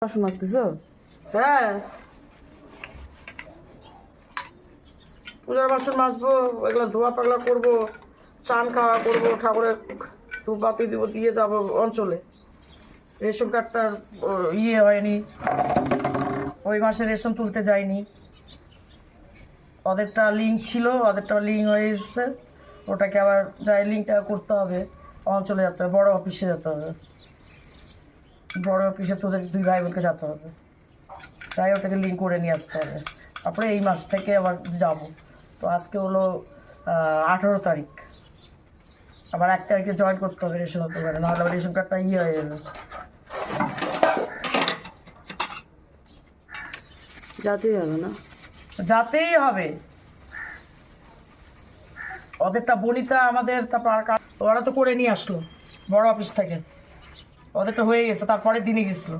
বাসন মাজতেছ? হ্যাঁ, পূজার বাসন মাজবো, এগুলো ধোয়া পাগলা করবো, চান খাওয়া করবো, ঠাকুরের ধূপ বাতি দিব, দিয়ে যাবো অঞ্চলে। রেশন কার্ডটার ইয়ে হয়নি, ওই মাসে রেশন তুলতে যায়নি। ওদেরটা লিঙ্ক ছিল, ওদেরটা লিঙ্ক হয়ে এসছে, ওটাকে আবার যাই লিঙ্কটা করতে হবে, অঞ্চলে যেতে হবে, বড় অফিসে যেতে হবে, বড় অফিসে তোদের দুই ভাই বোনকে যেতে হবে, তাই ওটাকে লিঙ্ক করে নিয়ে আসতে হবে। তারপরে এই মাস থেকে আবার যাব। তো আজকে হলো 18 তারিখ, আবার 1 তারিখে জয়েন করতে হবে রেশন হতে পারে, নাহলে আবার রেশন কার্ডটা ইয়ে হয়ে যাবে। যাতেই হবে না? যাতেই হবে। ওদেরটা বনিতা আমাদের, তারপর ওরা তো করে নিয়ে আসলো বড় অফিস থেকে, ওদেরটা হয়ে গেছে, তারপরে দিনে গেছিলো।